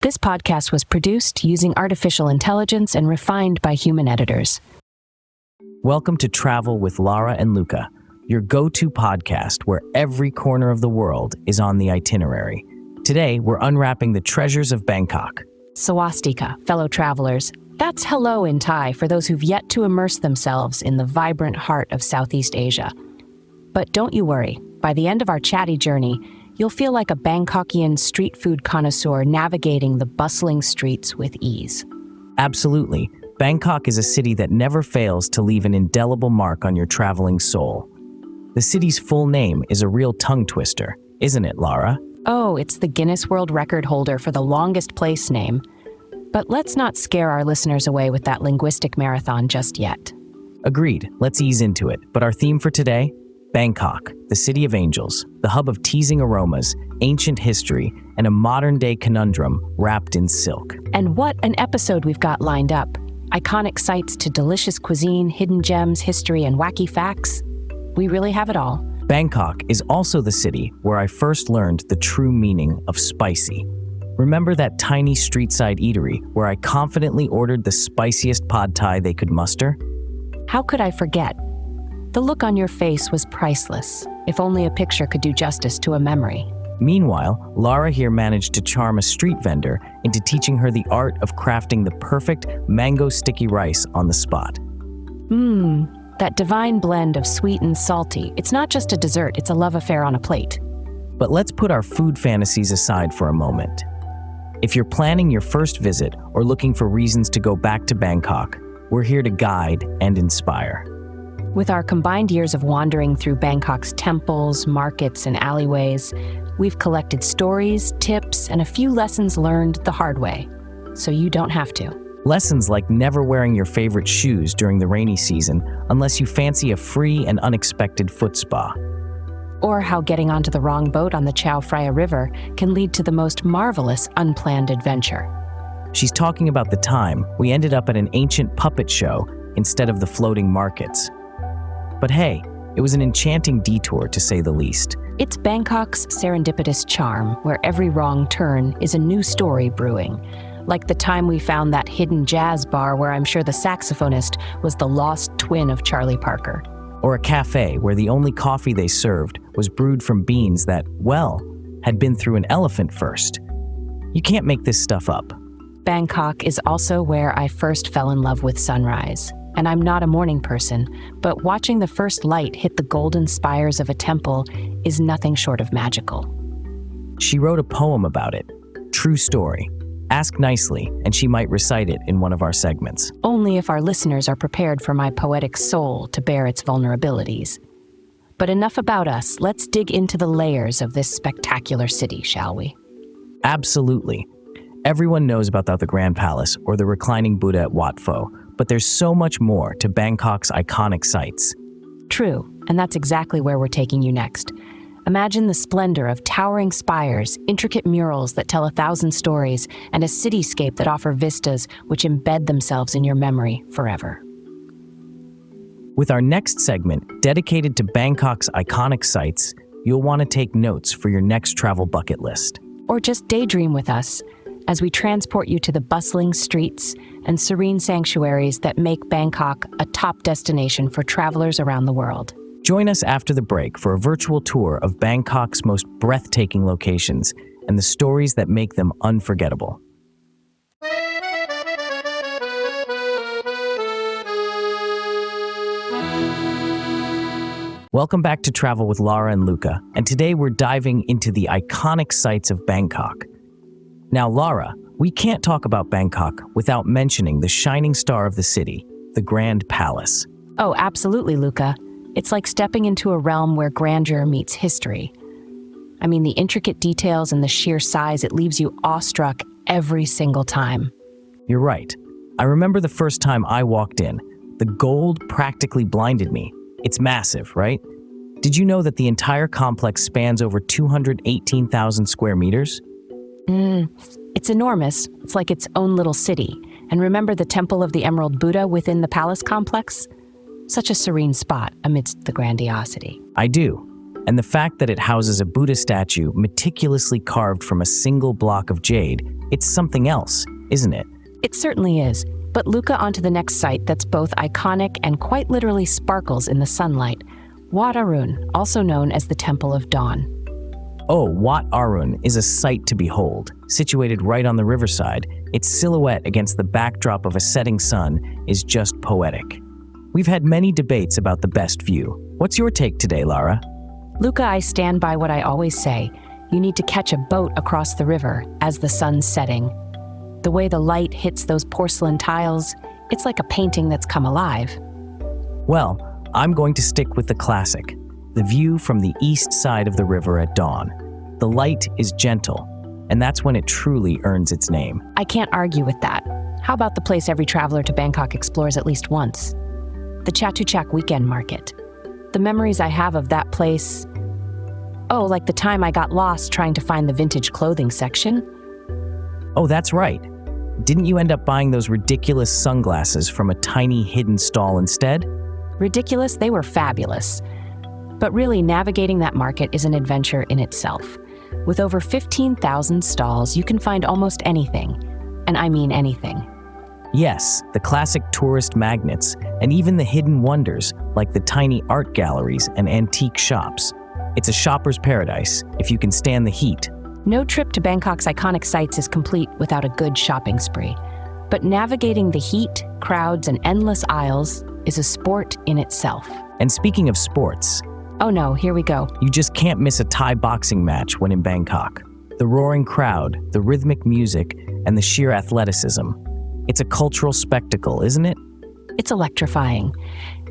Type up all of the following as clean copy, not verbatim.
This podcast was produced using artificial intelligence and refined by human editors. Welcome to Travel with Lara and Luca, your go-to podcast where every corner of the world is on the itinerary. Today, we're unwrapping the treasures of Bangkok. Swastika, fellow travelers. That's hello in Thai for those who've yet to immerse themselves in the vibrant heart of Southeast Asia. But don't you worry, by the end of our chatty journey, you'll feel like a Bangkokian street food connoisseur navigating the bustling streets with ease. Absolutely. Bangkok is a city that never fails to leave an indelible mark on your traveling soul. The city's full name is a real tongue twister, isn't it, Lara? Oh, it's the Guinness World Record holder for the longest place name. But let's not scare our listeners away with that linguistic marathon just yet. Agreed. Let's ease into it. But our theme for today? Bangkok, the city of angels, the hub of teasing aromas, ancient history, and a modern-day conundrum wrapped in silk. And what an episode we've got lined up. Iconic sights to delicious cuisine, hidden gems, history, and wacky facts. We really have it all. Bangkok is also the city where I first learned the true meaning of spicy. Remember that tiny street-side eatery where I confidently ordered the spiciest pad thai they could muster? How could I forget? The look on your face was priceless, if only a picture could do justice to a memory. Meanwhile, Lara here managed to charm a street vendor into teaching her the art of crafting the perfect mango sticky rice on the spot. That divine blend of sweet and salty. It's not just a dessert, it's a love affair on a plate. But let's put our food fantasies aside for a moment. If you're planning your first visit or looking for reasons to go back to Bangkok, we're here to guide and inspire. With our combined years of wandering through Bangkok's temples, markets, and alleyways, we've collected stories, tips, and a few lessons learned the hard way, so you don't have to. Lessons like never wearing your favorite shoes during the rainy season unless you fancy a free and unexpected foot spa. Or how getting onto the wrong boat on the Phraya River can lead to the most marvelous unplanned adventure. She's talking about the time we ended up at an ancient puppet show instead of the floating markets. But hey, it was an enchanting detour to say the least. It's Bangkok's serendipitous charm, where every wrong turn is a new story brewing. Like the time we found that hidden jazz bar where I'm sure the saxophonist was the lost twin of Charlie Parker. Or a cafe where the only coffee they served was brewed from beans that, well, had been through an elephant first. You can't make this stuff up. Bangkok is also where I first fell in love with sunrise. And I'm not a morning person, but watching the first light hit the golden spires of a temple is nothing short of magical. She wrote a poem about it. True story. Ask nicely, and she might recite it in one of our segments. Only if our listeners are prepared for my poetic soul to bear its vulnerabilities. But enough about us. Let's dig into the layers of this spectacular city, shall we? Absolutely. Everyone knows about the Grand Palace or the reclining Buddha at Wat Pho, but there's so much more to Bangkok's iconic sights. True, and that's exactly where we're taking you next. Imagine the splendor of towering spires, intricate murals that tell 1,000 stories, and a cityscape that offer vistas which embed themselves in your memory forever. With our next segment dedicated to Bangkok's iconic sights, you'll want to take notes for your next travel bucket list. Or just daydream with us as we transport you to the bustling streets and serene sanctuaries that make Bangkok a top destination for travelers around the world. Join us after the break for a virtual tour of Bangkok's most breathtaking locations and the stories that make them unforgettable. Welcome back to Travel with Lara and Luca, and today we're diving into the iconic sights of Bangkok. Now, Lara, we can't talk about Bangkok without mentioning the shining star of the city, the Grand Palace. Oh, absolutely, Luca. It's like stepping into a realm where grandeur meets history. I mean, the intricate details and the sheer size, it leaves you awestruck every single time. You're right. I remember the first time I walked in. The gold practically blinded me. It's massive, right? Did you know that the entire complex spans over 218,000 square meters? It's enormous. It's like its own little city. And remember the Temple of the Emerald Buddha within the palace complex? Such a serene spot amidst the grandiosity. I do. And the fact that it houses a Buddha statue meticulously carved from a single block of jade, it's something else, isn't it? It certainly is. But Luca, onto the next site that's both iconic and quite literally sparkles in the sunlight. Wat Arun, also known as the Temple of Dawn. Oh, Wat Arun is a sight to behold. Situated right on the riverside, its silhouette against the backdrop of a setting sun is just poetic. We've had many debates about the best view. What's your take today, Lara? Luca, I stand by what I always say. You need to catch a boat across the river as the sun's setting. The way the light hits those porcelain tiles, it's like a painting that's come alive. Well, I'm going to stick with the classic. The view from the east side of the river at dawn. The light is gentle, and that's when it truly earns its name. I can't argue with that. How about the place every traveler to Bangkok explores at least once? The Chatuchak weekend market. The memories I have of that place... Oh, like the time I got lost trying to find the vintage clothing section? Oh, that's right. Didn't you end up buying those ridiculous sunglasses from a tiny hidden stall instead? Ridiculous? They were fabulous. But really, navigating that market is an adventure in itself. With over 15,000 stalls, you can find almost anything. And I mean anything. Yes, the classic tourist magnets, and even the hidden wonders like the tiny art galleries and antique shops. It's a shopper's paradise if you can stand the heat. No trip to Bangkok's iconic sites is complete without a good shopping spree. But navigating the heat, crowds, and endless aisles is a sport in itself. And speaking of sports... Oh no, here we go. You just can't miss a Thai boxing match when in Bangkok. The roaring crowd, the rhythmic music, and the sheer athleticism. It's a cultural spectacle, isn't it? It's electrifying.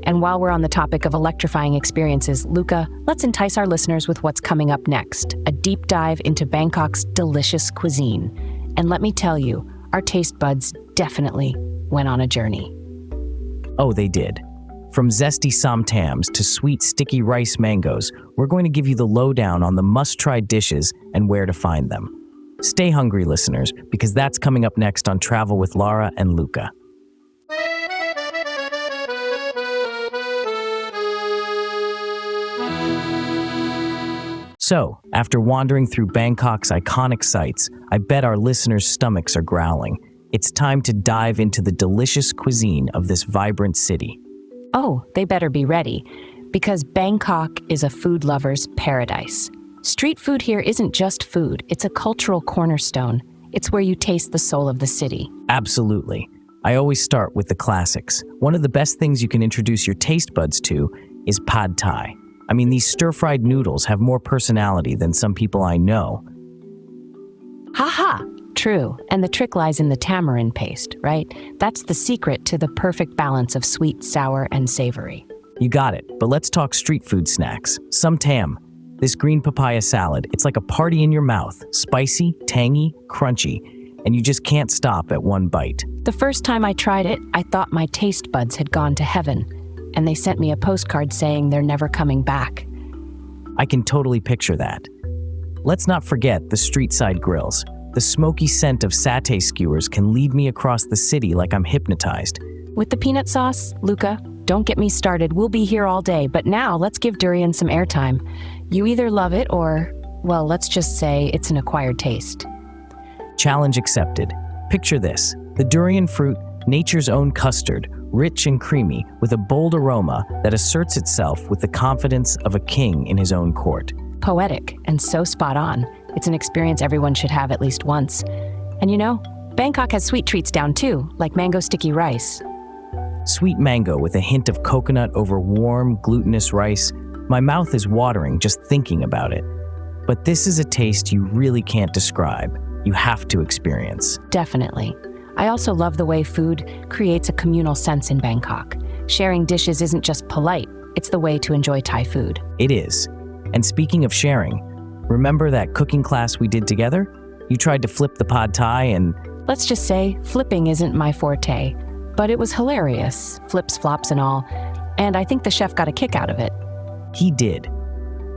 And while we're on the topic of electrifying experiences, Luca, let's entice our listeners with what's coming up next, a deep dive into Bangkok's delicious cuisine. And let me tell you, our taste buds definitely went on a journey. Oh, they did. From zesty somtams to sweet sticky rice mangoes, we're going to give you the lowdown on the must-try dishes and where to find them. Stay hungry, listeners, because that's coming up next on Travel with Lara and Luca. So, after wandering through Bangkok's iconic sites, I bet our listeners' stomachs are growling. It's time to dive into the delicious cuisine of this vibrant city. Oh, they better be ready, because Bangkok is a food lover's paradise. Street food here isn't just food, it's a cultural cornerstone. It's where you taste the soul of the city. Absolutely. I always start with the classics. One of the best things you can introduce your taste buds to is pad thai. I mean, these stir-fried noodles have more personality than some people I know. Ha! True, and the trick lies in the tamarind paste, right? That's the secret to the perfect balance of sweet, sour, and savory. You got it, but let's talk street food snacks. Some tam. This green papaya salad, it's like a party in your mouth. Spicy, tangy, crunchy, and you just can't stop at one bite. The first time I tried it, I thought my taste buds had gone to heaven, and they sent me a postcard saying they're never coming back. I can totally picture that. Let's not forget the street-side grills. The smoky scent of satay skewers can lead me across the city like I'm hypnotized. With the peanut sauce, Luca, don't get me started. We'll be here all day, but now let's give durian some airtime. You either love it or, well, let's just say it's an acquired taste. Challenge accepted. Picture this. The durian fruit, nature's own custard, rich and creamy, with a bold aroma that asserts itself with the confidence of a king in his own court. Poetic and so spot on. It's an experience everyone should have at least once. And you know, Bangkok has sweet treats down too, like mango sticky rice. Sweet mango with a hint of coconut over warm, glutinous rice. My mouth is watering just thinking about it. But this is a taste you really can't describe. You have to experience. Definitely. I also love the way food creates a communal sense in Bangkok. Sharing dishes isn't just polite, it's the way to enjoy Thai food. It is. And speaking of sharing, remember that cooking class we did together? You tried to flip the pad thai and... Let's just say, flipping isn't my forte. But it was hilarious, flips, flops, and all. And I think the chef got a kick out of it. He did.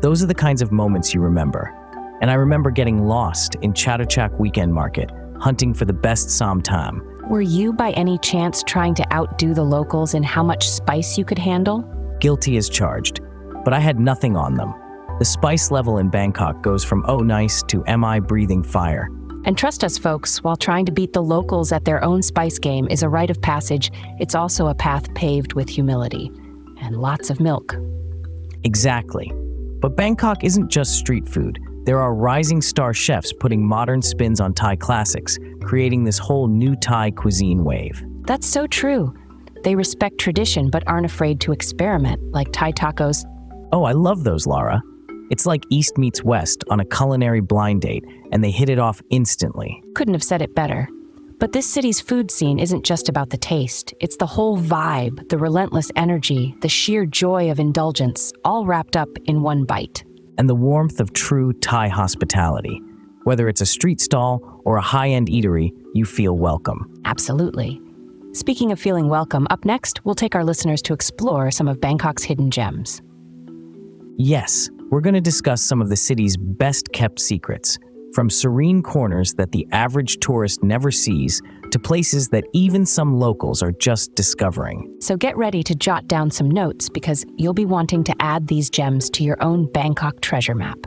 Those are the kinds of moments you remember. And I remember getting lost in Chatuchak weekend market, hunting for the best som tam. Were you by any chance trying to outdo the locals in how much spice you could handle? Guilty as charged. But I had nothing on them. The spice level in Bangkok goes from oh nice to am I breathing fire. And trust us, folks, while trying to beat the locals at their own spice game is a rite of passage, it's also a path paved with humility and lots of milk. Exactly. But Bangkok isn't just street food. There are rising star chefs putting modern spins on Thai classics, creating this whole new Thai cuisine wave. That's so true. They respect tradition but aren't afraid to experiment, like Thai tacos. Oh, I love those, Lara. It's like East meets West on a culinary blind date, and they hit it off instantly. Couldn't have said it better. But this city's food scene isn't just about the taste. It's the whole vibe, the relentless energy, the sheer joy of indulgence, all wrapped up in one bite. And the warmth of true Thai hospitality. Whether it's a street stall or a high-end eatery, you feel welcome. Absolutely. Speaking of feeling welcome, up next, we'll take our listeners to explore some of Bangkok's hidden gems. Yes, we're going to discuss some of the city's best-kept secrets, from serene corners that the average tourist never sees to places that even some locals are just discovering. So get ready to jot down some notes because you'll be wanting to add these gems to your own Bangkok treasure map.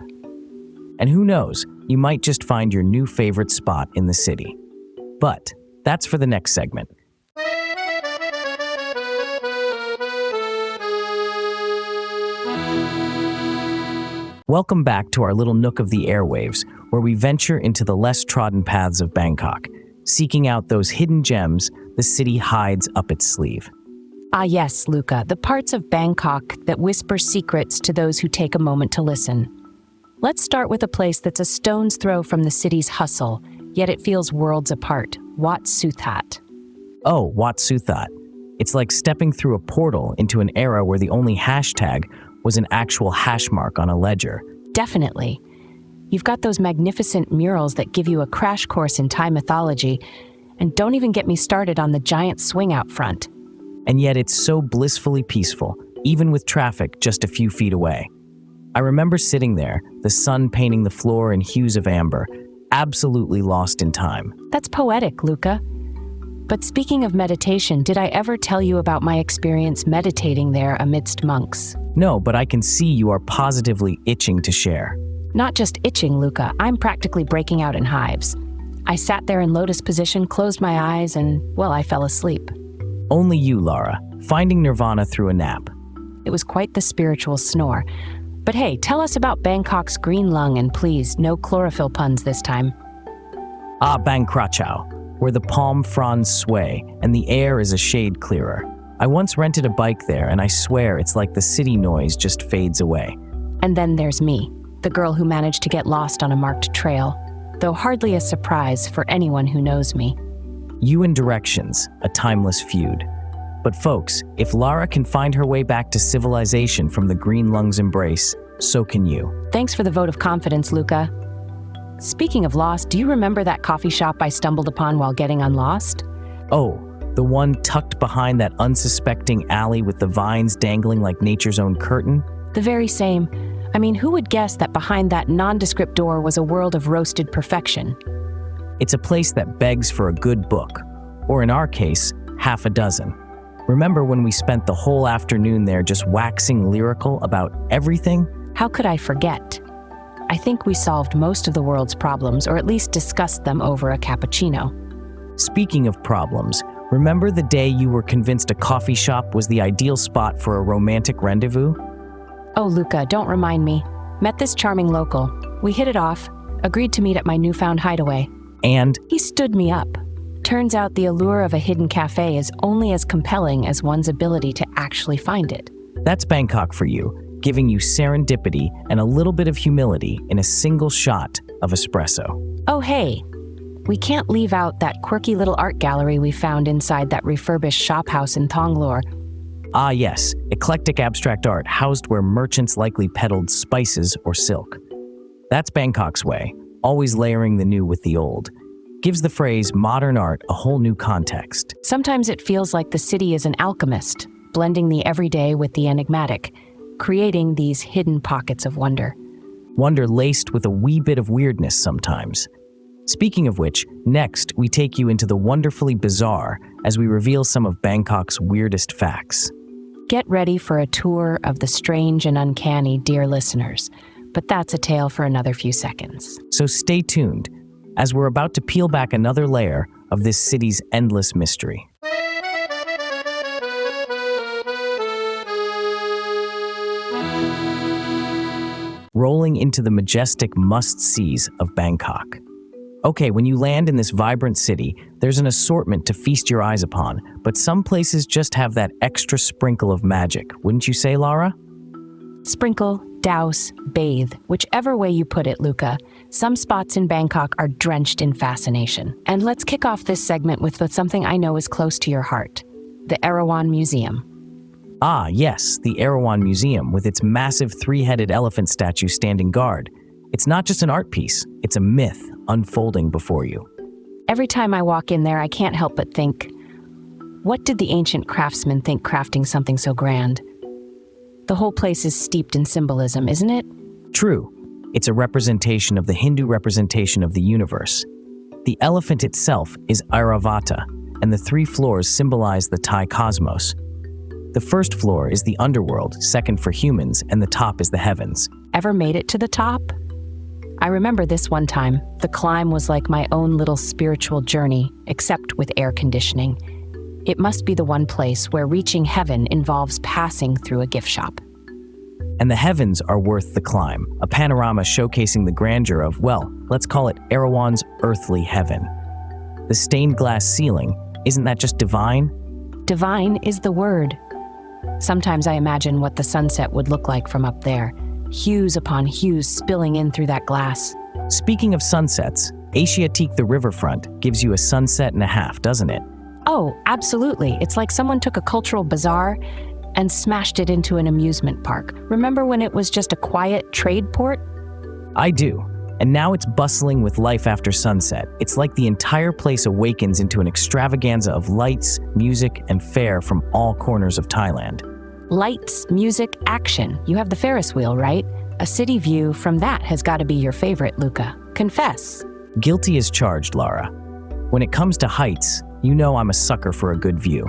And who knows, you might just find your new favorite spot in the city. But that's for the next segment. Welcome back to our little nook of the airwaves, where we venture into the less trodden paths of Bangkok, seeking out those hidden gems the city hides up its sleeve. Ah yes, Luca, the parts of Bangkok that whisper secrets to those who take a moment to listen. Let's start with a place that's a stone's throw from the city's hustle, yet it feels worlds apart, Wat Suthat. Oh, Wat Suthat. It's like stepping through a portal into an era where the only hashtag was an actual hash mark on a ledger. Definitely. You've got those magnificent murals that give you a crash course in Thai mythology, and don't even get me started on the giant swing out front. And yet it's so blissfully peaceful, even with traffic just a few feet away. I remember sitting there, the sun painting the floor in hues of amber, absolutely lost in time. That's poetic, Luca. But speaking of meditation, did I ever tell you about my experience meditating there amidst monks? No, but I can see you are positively itching to share. Not just itching, Luca. I'm practically breaking out in hives. I sat there in lotus position, closed my eyes, and, well, I fell asleep. Only you, Lara, finding nirvana through a nap. It was quite the spiritual snore. But hey, tell us about Bangkok's green lung, and please, no chlorophyll puns this time. Bang Chao, where the palm fronds sway and the air is a shade clearer. I once rented a bike there, and I swear it's like the city noise just fades away. And then there's me, the girl who managed to get lost on a marked trail, though hardly a surprise for anyone who knows me. You and directions, a timeless feud. But folks, if Lara can find her way back to civilization from the green lung's embrace, so can you. Thanks for the vote of confidence, Luca. Speaking of lost, do you remember that coffee shop I stumbled upon while getting unlost? Oh, the one tucked behind that unsuspecting alley with the vines dangling like nature's own curtain? The very same. I mean, who would guess that behind that nondescript door was a world of roasted perfection? It's a place that begs for a good book, or in our case, half a dozen. Remember when we spent the whole afternoon there just waxing lyrical about everything? How could I forget? I think we solved most of the world's problems, or at least discussed them over a cappuccino. Speaking of problems, remember the day you were convinced a coffee shop was the ideal spot for a romantic rendezvous? Oh, Luca, don't remind me. Met this charming local. We hit it off, agreed to meet at my newfound hideaway. And he stood me up. Turns out the allure of a hidden cafe is only as compelling as one's ability to actually find it. that's Bangkok for you, giving you serendipity and a little bit of humility in a single shot of espresso. Oh, hey, we can't leave out that quirky little art gallery we found inside that refurbished shop house in Thonglor. Ah yes, eclectic abstract art housed where merchants likely peddled spices or silk. That's Bangkok's way, always layering the new with the old. Gives the phrase modern art a whole new context. Sometimes it feels like the city is an alchemist, blending the everyday with the enigmatic, creating these hidden pockets of wonder. Wonder laced with a wee bit of weirdness sometimes. Speaking of which, next we take you into the wonderfully bizarre as we reveal some of Bangkok's weirdest facts. Get ready for a tour of the strange and uncanny, dear listeners. but that's a tale for another few seconds. So stay tuned, as we're about to peel back another layer of this city's endless mystery. Rolling into the majestic must-sees of Bangkok. Okay, when you land in this vibrant city, there's an assortment to feast your eyes upon, but some places just have that extra sprinkle of magic, wouldn't you say, Lara? Sprinkle, douse, bathe, whichever way you put it, Luca. Some spots in Bangkok are drenched in fascination. And let's kick off this segment with something I know is close to your heart, the Erawan Museum. Ah, yes, the Erawan Museum with its massive three-headed elephant statue standing guard. It's not just an art piece, it's a myth unfolding before you. Every time I walk in there, I can't help but think, what did the ancient craftsmen think crafting something so grand? The whole place is steeped in symbolism, isn't it? True. It's a representation of the Hindu representation of the universe. The elephant itself is Airavata, and the 3 floors symbolize the Thai cosmos. The first floor is the underworld, second for humans, and the top is the heavens. Ever made it to the top? I remember this one time. The climb was like my own little spiritual journey, except with air conditioning. It must be the one place where reaching heaven involves passing through a gift shop. And the heavens are worth the climb, a panorama showcasing the grandeur of, well, let's call it Erawan's earthly heaven. The stained glass ceiling, isn't that just divine? Divine is the word. Sometimes I imagine what the sunset would look like from up there, hues upon hues spilling in through that glass. Speaking of sunsets, Asiatique the riverfront gives you a sunset and a half, doesn't it? Oh, absolutely. It's like someone took a cultural bazaar and smashed it into an amusement park. Remember when it was just a quiet trade port? I do. And now it's bustling with life after sunset. It's like the entire place awakens into an extravaganza of lights, music, and fare from all corners of Thailand. Lights, music, action. You have the Ferris wheel, right? A city view from that has got to be your favorite, Luca. Confess. Guilty as charged, Lara. When it comes to heights, you know I'm a sucker for a good view.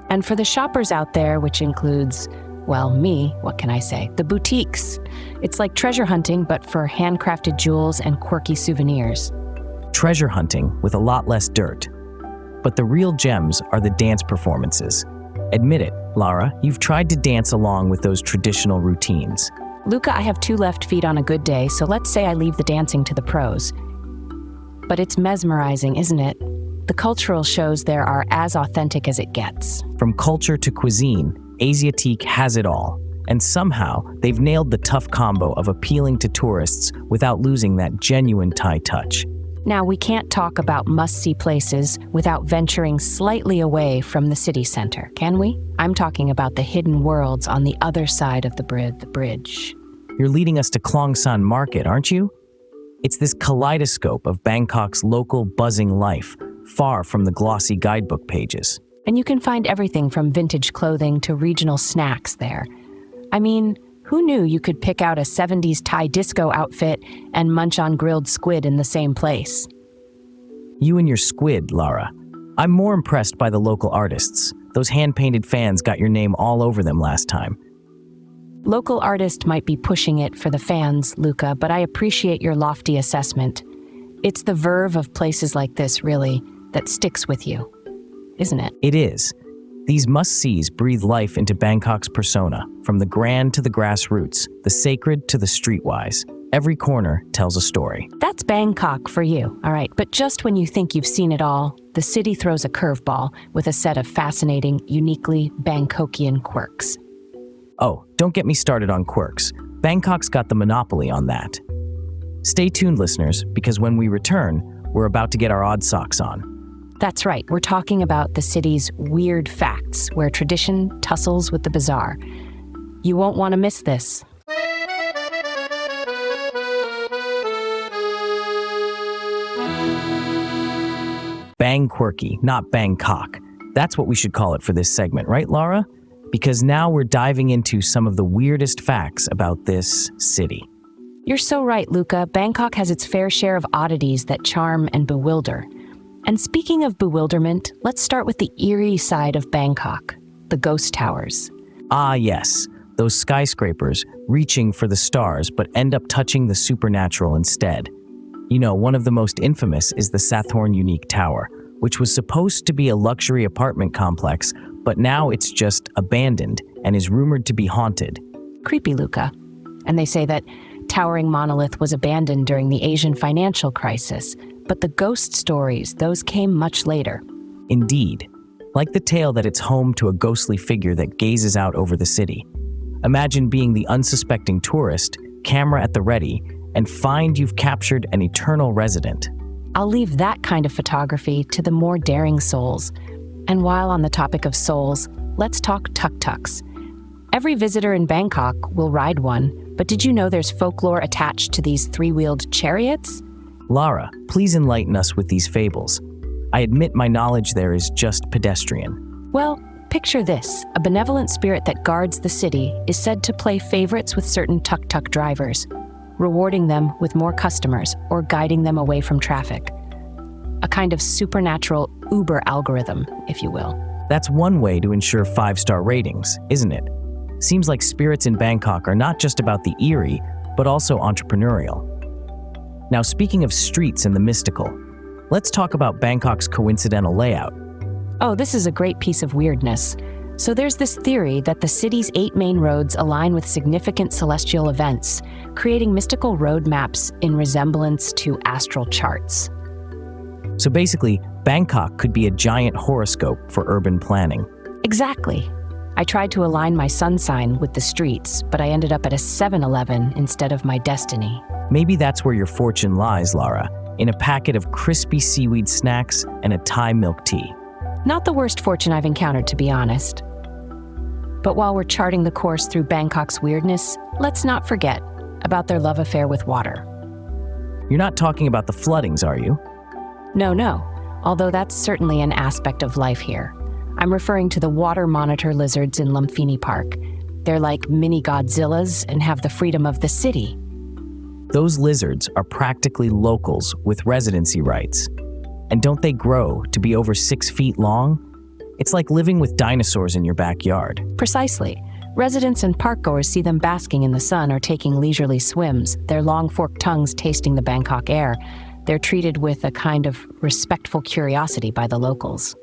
And for the shoppers out there, which includes, well, me, what can I say? The boutiques. It's like treasure hunting, but for handcrafted jewels and quirky souvenirs. Treasure hunting with a lot less dirt. But the real gems are the dance performances. Admit it, Lara, you've tried to dance along with those traditional routines. Luca, I have 2 left feet on a good day, so let's say I leave the dancing to the pros. But it's mesmerizing, isn't it? The cultural shows there are as authentic as it gets. From culture to cuisine, Asiatique has it all. And somehow, they've nailed the tough combo of appealing to tourists without losing that genuine Thai touch. Now, we can't talk about must-see places without venturing slightly away from the city center, can we? I'm talking about the hidden worlds on the other side of the bridge. You're leading us to Klong San Market, aren't you? It's this kaleidoscope of Bangkok's local buzzing life, far from the glossy guidebook pages. And you can find everything from vintage clothing to regional snacks there. I mean, who knew you could pick out a 70s Thai disco outfit and munch on grilled squid in the same place? You and your squid, Lara. I'm more impressed by the local artists. Those hand-painted fans got your name all over them last time. Local artist might be pushing it for the fans, Luca, but I appreciate your lofty assessment. It's the verve of places like this, really, that sticks with you, isn't it? It is. These must-sees breathe life into Bangkok's persona, from the grand to the grassroots, the sacred to the streetwise. Every corner tells a story. That's Bangkok for you, all right. But just when you think you've seen it all, the city throws a curveball with a set of fascinating, uniquely Bangkokian quirks. Oh, don't get me started on quirks. Bangkok's got the monopoly on that. Stay tuned, listeners, because when we return, we're about to get our odd socks on. That's right, we're talking about the city's weird facts, where tradition tussles with the bizarre. You won't want to miss this. Bang quirky, not Bangkok. That's what we should call it for this segment, right, Lara? Because now we're diving into some of the weirdest facts about this city. You're so right, Luca. Bangkok has its fair share of oddities that charm and bewilder. And speaking of bewilderment, let's start with the eerie side of Bangkok, the ghost towers. Ah, yes. those skyscrapers reaching for the stars but end up touching the supernatural instead. You know, one of the most infamous is the Sathorn Unique Tower, which was supposed to be a luxury apartment complex, but now it's just abandoned and is rumored to be haunted. Creepy, Luca. And they say that towering monolith was abandoned during the Asian financial crisis, but the ghost stories, those came much later. Indeed, like the tale that it's home to a ghostly figure that gazes out over the city. Imagine being the unsuspecting tourist, camera at the ready, and find you've captured an eternal resident. I'll leave that kind of photography to the more daring souls. And while on the topic of souls, let's talk tuk-tuks. Every visitor in Bangkok will ride one, but did you know there's folklore attached to these three-wheeled chariots? Lara, please enlighten us with these fables. I admit my knowledge there is just pedestrian. Well, picture this. A benevolent spirit that guards the city is said to play favorites with certain tuk-tuk drivers, rewarding them with more customers or guiding them away from traffic. A kind of supernatural Uber algorithm, if you will. That's one way to ensure 5-star ratings, isn't it? Seems like spirits in Bangkok are not just about the eerie, but also entrepreneurial. Now, speaking of streets and the mystical, let's talk about Bangkok's coincidental layout. Oh, this is a great piece of weirdness. So there's this theory that the city's 8 main roads align with significant celestial events, creating mystical road maps in resemblance to astral charts. So basically, Bangkok could be a giant horoscope for urban planning. Exactly. I tried to align my sun sign with the streets, but I ended up at a 7-Eleven instead of my destiny. Maybe that's where your fortune lies, Lara, in a packet of crispy seaweed snacks and a Thai milk tea. Not the worst fortune I've encountered, to be honest. But while we're charting the course through Bangkok's weirdness, let's not forget about their love affair with water. You're not talking about the floodings, are you? No, although that's certainly an aspect of life here. I'm referring to the water monitor lizards in Lumpini Park. They're like mini Godzillas and have the freedom of the city. Those lizards are practically locals with residency rights. And don't they grow to be over 6 feet long? It's like living with dinosaurs in your backyard. Precisely. Residents and parkgoers see them basking in the sun or taking leisurely swims, their long forked tongues tasting the Bangkok air. They're treated with a kind of respectful curiosity by the locals.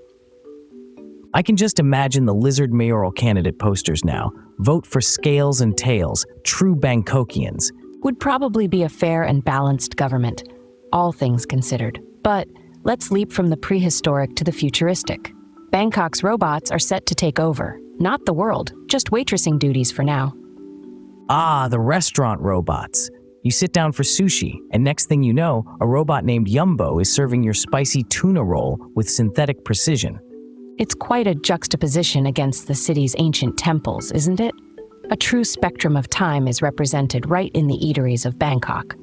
I can just imagine the lizard mayoral candidate posters now. Vote for scales and tails, true Bangkokians. Would probably be a fair and balanced government, all things considered. But let's leap from the prehistoric to the futuristic. Bangkok's robots are set to take over. Not the world, just waitressing duties for now. Ah, the restaurant robots. You sit down for sushi, and next thing you know, a robot named Yumbo is serving your spicy tuna roll with synthetic precision. It's quite a juxtaposition against the city's ancient temples, isn't it? A true spectrum of time is represented right in the eateries of Bangkok.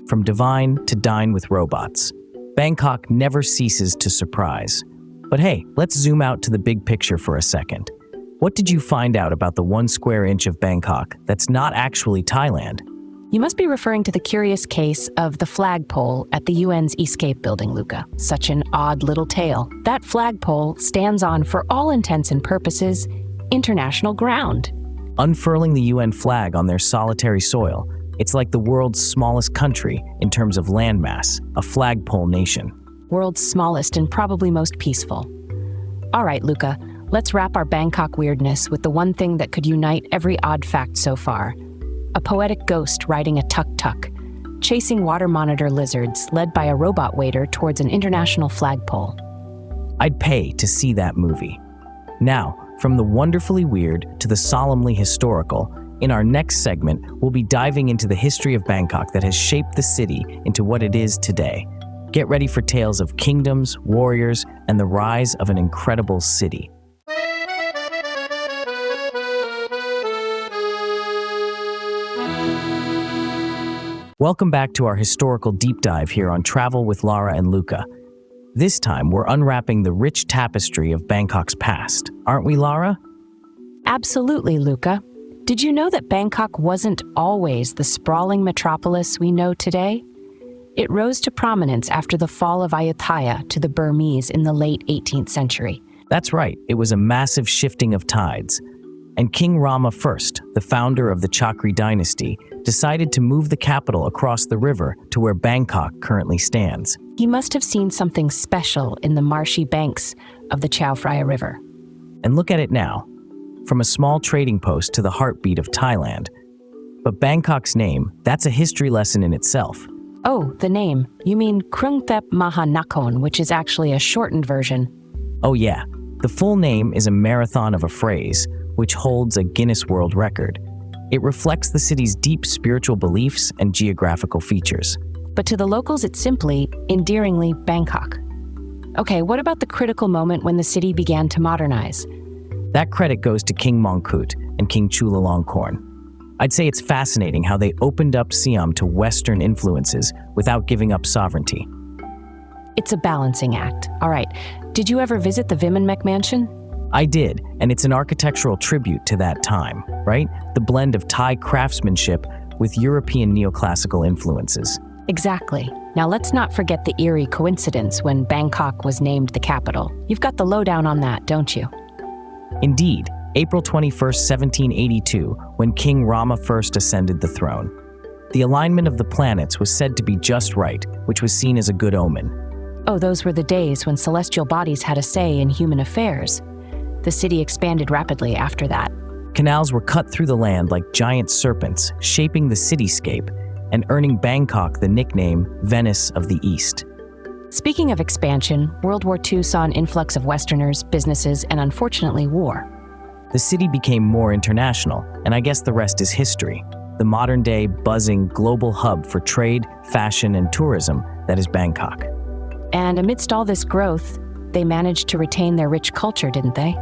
From divine to dine with robots, Bangkok never ceases to surprise. But hey, let's zoom out to the big picture for a second. What did you find out about the 1 square inch of Bangkok that's not actually Thailand? You must be referring to the curious case of the flagpole at the UN's Escape building, Luca. Such an odd little tale. That flagpole stands on, for all intents and purposes, international ground. Unfurling the UN flag on their solitary soil, it's like the world's smallest country in terms of landmass, a flagpole nation. World's smallest and probably most peaceful. All right, Luca, let's wrap our Bangkok weirdness with the one thing that could unite every odd fact so far. A poetic ghost riding a tuk-tuk, chasing water monitor lizards led by a robot waiter towards an international flagpole. I'd pay to see that movie. Now, from the wonderfully weird to the solemnly historical, in our next segment, we'll be diving into the history of Bangkok that has shaped the city into what it is today. Get ready for tales of kingdoms, warriors, and the rise of an incredible city. Welcome back to our historical deep dive here on Travel with Lara and Luca. This time, we're unwrapping the rich tapestry of Bangkok's past, aren't we, Lara? Absolutely, Luca. Did you know that Bangkok wasn't always the sprawling metropolis we know today? It rose to prominence after the fall of Ayutthaya to the Burmese in the late 18th century. That's right, it was a massive shifting of tides. And King Rama I, the founder of the Chakri dynasty, decided to move the capital across the river to where Bangkok currently stands. He must have seen something special in the marshy banks of the Phraya River. And look at it now, from a small trading post to the heartbeat of Thailand. But Bangkok's name, that's a history lesson in itself. Oh, the name. You mean Krungthep Maha Nakhon, which is actually a shortened version. Oh yeah, the full name is a marathon of a phrase, which holds a Guinness World Record. It reflects the city's deep spiritual beliefs and geographical features. But to the locals, it's simply, endearingly, Bangkok. Okay, what about the critical moment when the city began to modernize? That credit goes to King Mongkut and King Chulalongkorn. I'd say it's fascinating how they opened up Siam to Western influences without giving up sovereignty. It's a balancing act. All right, did you ever visit the Vimanmek Mansion? I did, and it's an architectural tribute to that time, right? The blend of Thai craftsmanship with European neoclassical influences. Exactly. Now let's not forget the eerie coincidence when Bangkok was named the capital. You've got the lowdown on that, don't you? Indeed, April 21st, 1782, when King Rama I ascended the throne. The alignment of the planets was said to be just right, which was seen as a good omen. Oh, those were the days when celestial bodies had a say in human affairs. The city expanded rapidly after that. Canals were cut through the land like giant serpents, shaping the cityscape and earning Bangkok the nickname Venice of the East. Speaking of expansion, World War II saw an influx of Westerners, businesses, and unfortunately, war. The city became more international, and I guess the rest is history. The modern-day, buzzing, global hub for trade, fashion, and tourism that is Bangkok. And amidst all this growth, they managed to retain their rich culture, didn't they?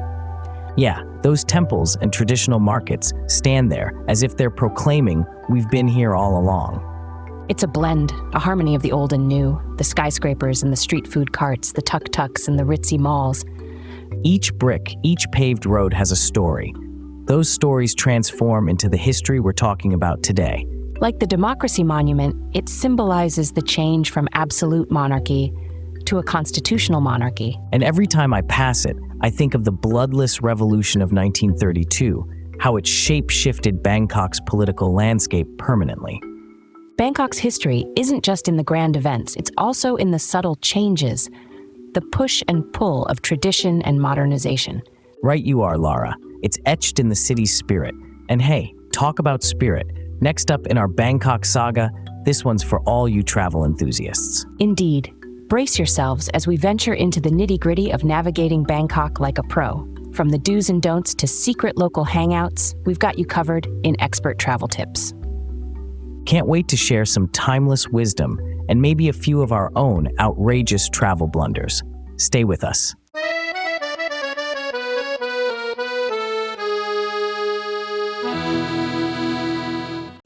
Yeah, those temples and traditional markets stand there as if they're proclaiming, "We've been here all along." It's a blend, a harmony of the old and new, the skyscrapers and the street food carts, the tuk-tuks and the ritzy malls. Each brick, each paved road has a story. Those stories transform into the history we're talking about today. Like the Democracy Monument, it symbolizes the change from absolute monarchy to a constitutional monarchy. And every time I pass it, I think of the bloodless revolution of 1932, how it shape-shifted Bangkok's political landscape permanently. Bangkok's history isn't just in the grand events, it's also in the subtle changes, the push and pull of tradition and modernization. Right you are, Lara. It's etched in the city's spirit. And hey, talk about spirit. Next up in our Bangkok saga, this one's for all you travel enthusiasts. Indeed. Brace yourselves as we venture into the nitty-gritty of navigating Bangkok like a pro. From the do's and don'ts to secret local hangouts, we've got you covered in expert travel tips. Can't wait to share some timeless wisdom and maybe a few of our own outrageous travel blunders. Stay with us.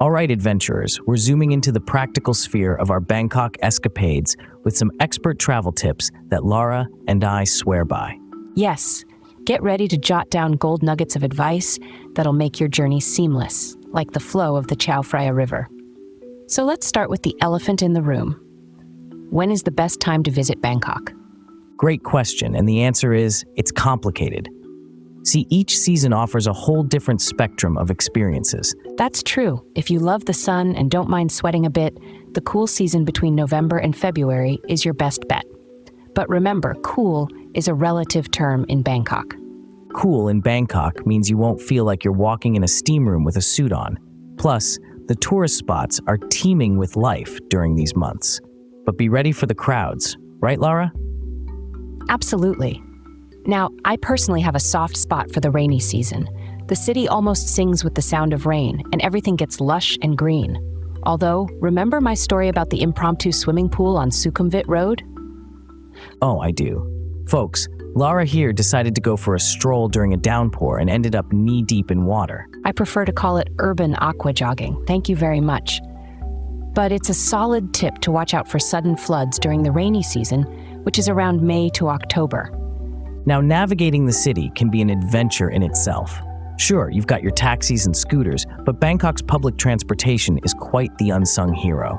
All right, adventurers, we're zooming into the practical sphere of our Bangkok escapades with some expert travel tips that Lara and I swear by. Yes, get ready to jot down gold nuggets of advice that'll make your journey seamless, like the flow of the Phraya River. So let's start with the elephant in the room. When is the best time to visit Bangkok? Great question, and the answer is, it's complicated. See, each season offers a whole different spectrum of experiences. That's true. If you love the sun and don't mind sweating a bit, the cool season between November and February is your best bet. But remember, cool is a relative term in Bangkok. Cool in Bangkok means you won't feel like you're walking in a steam room with a suit on. Plus, the tourist spots are teeming with life during these months. But be ready for the crowds, right, Lara? Absolutely. Now, I personally have a soft spot for the rainy season. The city almost sings with the sound of rain, and everything gets lush and green. Although, remember my story about the impromptu swimming pool on Sukhumvit Road? Oh, I do. Folks, Lara here decided to go for a stroll during a downpour and ended up knee-deep in water. I prefer to call it urban aqua jogging. Thank you very much. But it's a solid tip to watch out for sudden floods during the rainy season, which is around May to October. Now, navigating the city can be an adventure in itself. Sure, you've got your taxis and scooters, but Bangkok's public transportation is quite the unsung hero.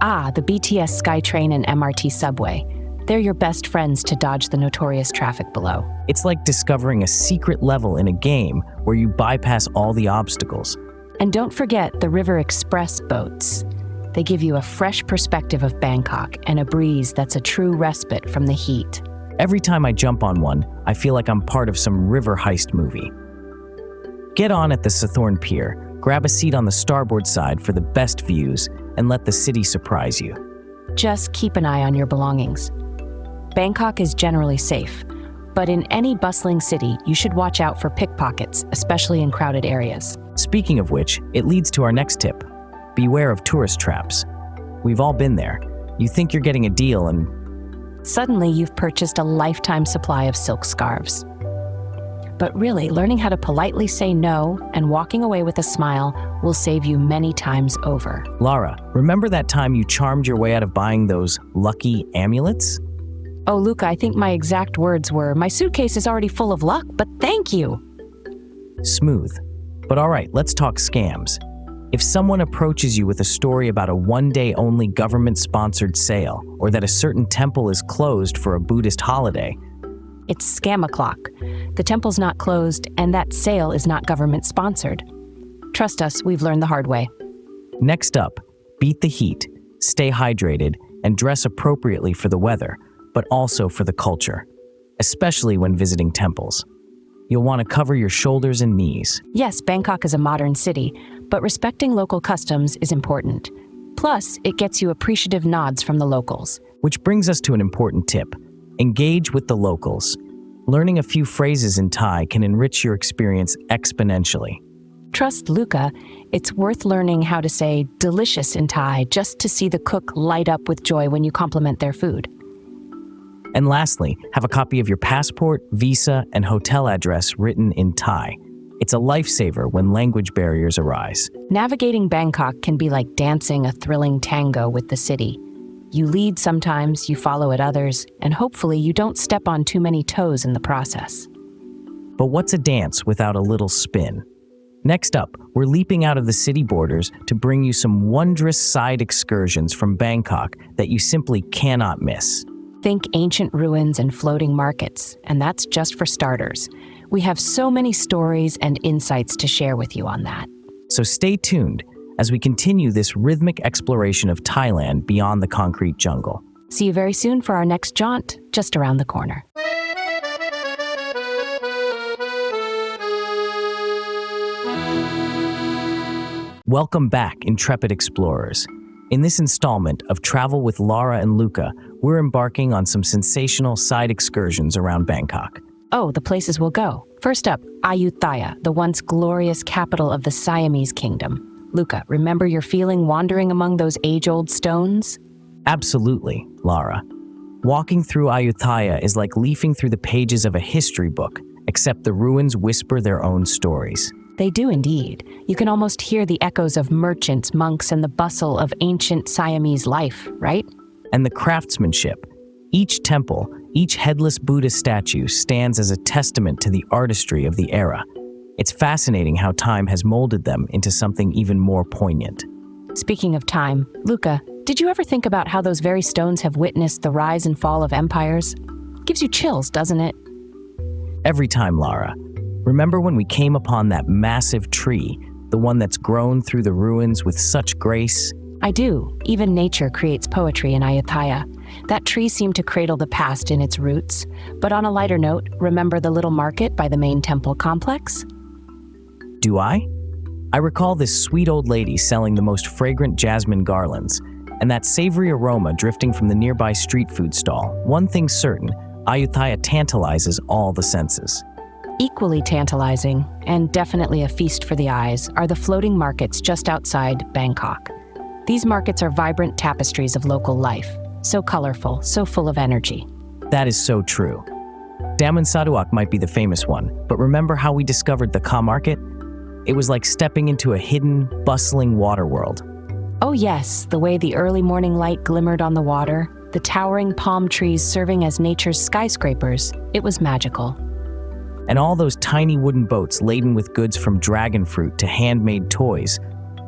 Ah, the BTS SkyTrain and MRT subway. They're your best friends to dodge the notorious traffic below. It's like discovering a secret level in a game where you bypass all the obstacles. And don't forget the River Express boats. They give you a fresh perspective of Bangkok and a breeze that's a true respite from the heat. Every time I jump on one, I feel like I'm part of some river heist movie. Get on at the Sathorn Pier, grab a seat on the starboard side for the best views, and let the city surprise you. Just keep an eye on your belongings. Bangkok is generally safe, but in any bustling city, you should watch out for pickpockets, especially in crowded areas. Speaking of which, it leads to our next tip. Beware of tourist traps. We've all been there. You think you're getting a deal and suddenly you've purchased a lifetime supply of silk scarves. But really, learning how to politely say no and walking away with a smile will save you many times over. Lara, remember that time you charmed your way out of buying those lucky amulets? Oh, Luca, I think my exact words were, "My suitcase is already full of luck, but thank you." Smooth. But all right, let's talk scams. If someone approaches you with a story about a one-day-only government-sponsored sale, or that a certain temple is closed for a Buddhist holiday, it's scam o'clock. The temple's not closed, and that sale is not government-sponsored. Trust us, we've learned the hard way. Next up, beat the heat, stay hydrated, and dress appropriately for the weather, but also for the culture, especially when visiting temples. You'll want to cover your shoulders and knees. Yes, Bangkok is a modern city, but respecting local customs is important. Plus, it gets you appreciative nods from the locals. Which brings us to an important tip. Engage with the locals. Learning a few phrases in Thai can enrich your experience exponentially. Trust Luca, it's worth learning how to say delicious in Thai just to see the cook light up with joy when you compliment their food. And lastly, have a copy of your passport, visa, and hotel address written in Thai. It's a lifesaver when language barriers arise. Navigating Bangkok can be like dancing a thrilling tango with the city. You lead sometimes, you follow at others, and hopefully you don't step on too many toes in the process. But what's a dance without a little spin? Next up, we're leaping out of the city borders to bring you some wondrous side excursions from Bangkok that you simply cannot miss. Think ancient ruins and floating markets, and that's just for starters. We have so many stories and insights to share with you on that. So stay tuned as we continue this rhythmic exploration of Thailand beyond the concrete jungle. See you very soon for our next jaunt, just around the corner. Welcome back, intrepid explorers. In this installment of Travel with Lara and Luca, we're embarking on some sensational side excursions around Bangkok. Oh, the places we'll go. First up, Ayutthaya, the once glorious capital of the Siamese kingdom. Luca, remember your feeling wandering among those age-old stones? Absolutely, Lara. Walking through Ayutthaya is like leafing through the pages of a history book, except the ruins whisper their own stories. They do indeed. You can almost hear the echoes of merchants, monks, and the bustle of ancient Siamese life, right? And the craftsmanship. Each temple, each headless Buddha statue stands as a testament to the artistry of the era. It's fascinating how time has molded them into something even more poignant. Speaking of time, Luca, did you ever think about how those very stones have witnessed the rise and fall of empires? Gives you chills, doesn't it? Every time, Lara. Remember when we came upon that massive tree, the one that's grown through the ruins with such grace? I do. Even nature creates poetry in Ayutthaya. That tree seemed to cradle the past in its roots. But on a lighter note, remember the little market by the main temple complex? Do I? I recall this sweet old lady selling the most fragrant jasmine garlands, and that savory aroma drifting from the nearby street food stall. One thing's certain, Ayutthaya tantalizes all the senses. Equally tantalizing, and definitely a feast for the eyes, are the floating markets just outside Bangkok. These markets are vibrant tapestries of local life, so colorful, so full of energy. That is so true. Daman Saduak might be the famous one, but remember how we discovered the Ka market? It was like stepping into a hidden, bustling water world. Oh yes, the way the early morning light glimmered on the water, the towering palm trees serving as nature's skyscrapers, it was magical. And all those tiny wooden boats laden with goods from dragon fruit to handmade toys,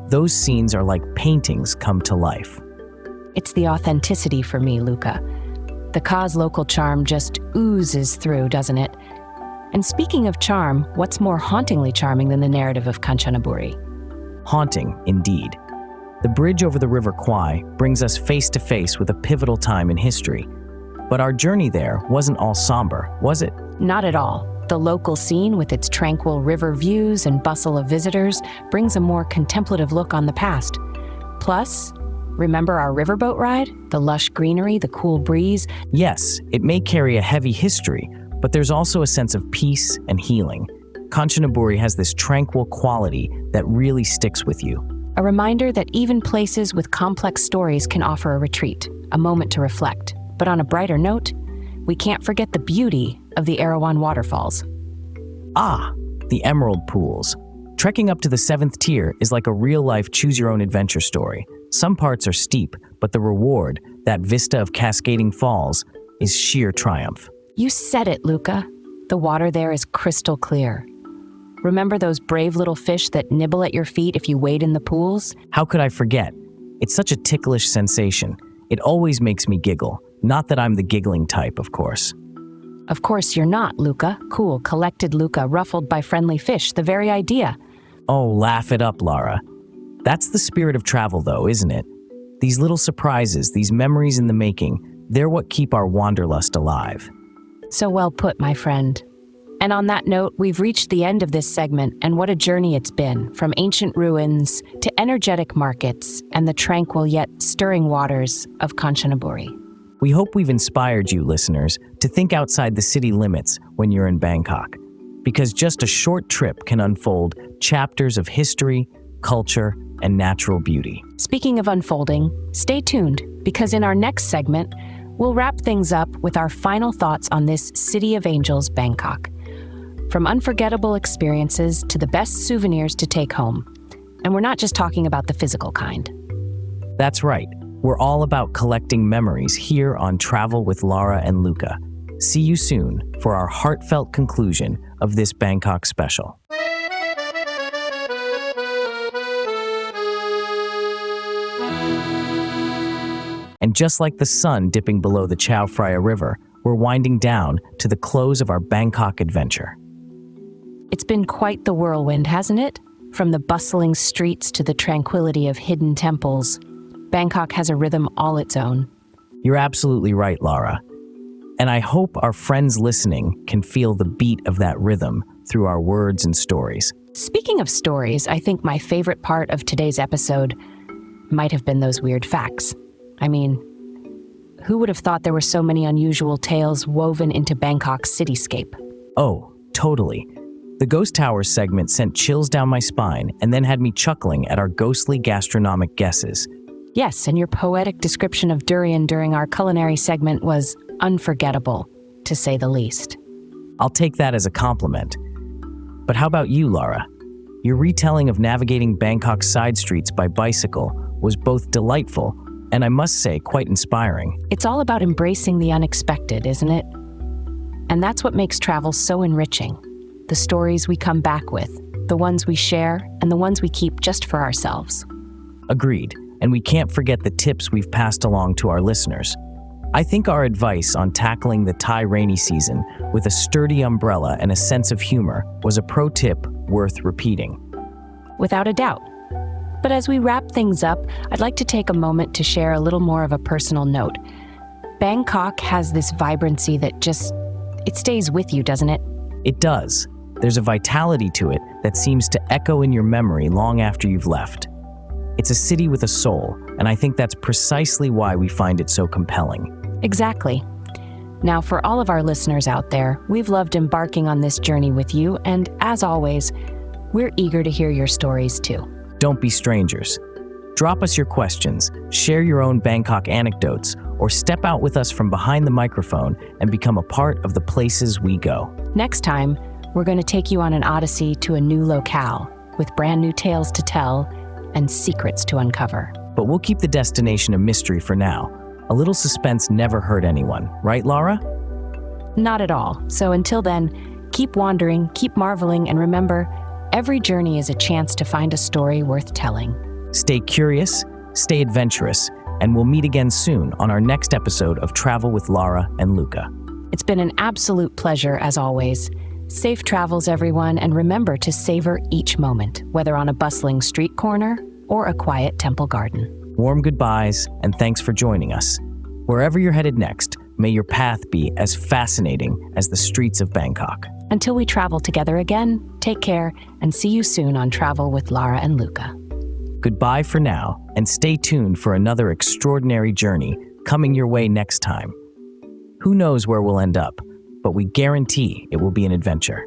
those scenes are like paintings come to life. It's the authenticity for me, Luca. The Ka's local charm just oozes through, doesn't it? And speaking of charm, what's more hauntingly charming than the narrative of Kanchanaburi? Haunting, indeed. The bridge over the River Kwai brings us face to face with a pivotal time in history. But our journey there wasn't all somber, was it? Not at all. The local scene, with its tranquil river views and bustle of visitors, brings a more contemplative look on the past. Plus, remember our riverboat ride? The lush greenery, the cool breeze? Yes, it may carry a heavy history, but there's also a sense of peace and healing. Kanchanaburi has this tranquil quality that really sticks with you. A reminder that even places with complex stories can offer a retreat, a moment to reflect. But on a brighter note, we can't forget the beauty of the Erawan waterfalls. Ah, the Emerald Pools. Trekking up to the 7th tier is like a real-life choose-your-own-adventure story. Some parts are steep, but the reward, that vista of cascading falls, is sheer triumph. You said it, Luca. The water there is crystal clear. Remember those brave little fish that nibble at your feet if you wade in the pools? How could I forget? It's such a ticklish sensation. It always makes me giggle. Not that I'm the giggling type, of course. Of course you're not, Luca. Cool, collected Luca, ruffled by friendly fish, the very idea. Oh, laugh it up, Lara. That's the spirit of travel, though, isn't it? These little surprises, these memories in the making, they're what keep our wanderlust alive. So well put, my friend. And on that note, we've reached the end of this segment, and what a journey it's been, from ancient ruins to energetic markets and the tranquil yet stirring waters of Kanchanaburi. We hope we've inspired you, listeners, to think outside the city limits when you're in Bangkok, because just a short trip can unfold chapters of history, culture, and natural beauty. Speaking of unfolding, stay tuned, because in our next segment, we'll wrap things up with our final thoughts on this City of Angels, Bangkok. From unforgettable experiences to the best souvenirs to take home. And we're not just talking about the physical kind. That's right. We're all about collecting memories here on Travel with Lara and Luca. See you soon for our heartfelt conclusion of this Bangkok special. And just like the sun dipping below the Chao Phraya River, we're winding down to the close of our Bangkok adventure. It's been quite the whirlwind, hasn't it? From the bustling streets to the tranquility of hidden temples, Bangkok has a rhythm all its own. You're absolutely right, Lara. And I hope our friends listening can feel the beat of that rhythm through our words and stories. Speaking of stories, I think my favorite part of today's episode might have been those weird facts. I mean, who would have thought there were so many unusual tales woven into Bangkok's cityscape? Oh, totally. The Ghost Towers segment sent chills down my spine and then had me chuckling at our ghostly gastronomic guesses. Yes, and your poetic description of durian during our culinary segment was unforgettable, to say the least. I'll take that as a compliment. But how about you, Lara? Your retelling of navigating Bangkok's side streets by bicycle was both delightful and, I must say, quite inspiring. It's all about embracing the unexpected, isn't it? And that's what makes travel so enriching. The stories we come back with, the ones we share, and the ones we keep just for ourselves. Agreed. And we can't forget the tips we've passed along to our listeners. I think our advice on tackling the Thai rainy season with a sturdy umbrella and a sense of humor was a pro tip worth repeating. Without a doubt. But as we wrap things up, I'd like to take a moment to share a little more of a personal note. Bangkok has this vibrancy that it stays with you, doesn't it? It does. There's a vitality to it that seems to echo in your memory long after you've left. It's a city with a soul, and I think that's precisely why we find it so compelling. Exactly. Now, for all of our listeners out there, we've loved embarking on this journey with you, and as always, we're eager to hear your stories too. Don't be strangers. Drop us your questions, share your own Bangkok anecdotes, or step out with us from behind the microphone and become a part of the places we go. Next time, we're going to take you on an odyssey to a new locale, with brand new tales to tell and secrets to uncover. But we'll keep the destination a mystery for now. A little suspense never hurt anyone, right, Lara? Not at all. So until then, keep wandering, keep marveling, and remember, every journey is a chance to find a story worth telling. Stay curious, stay adventurous, and we'll meet again soon on our next episode of Travel with Lara and Luca. It's been an absolute pleasure as always. Safe travels, everyone, and remember to savor each moment, whether on a bustling street corner or a quiet temple garden. Warm goodbyes, and thanks for joining us. Wherever you're headed next, may your path be as fascinating as the streets of Bangkok. Until we travel together again, take care and see you soon on Travel with Lara and Luca. Goodbye for now, and stay tuned for another extraordinary journey coming your way next time. Who knows where we'll end up, but we guarantee it will be an adventure.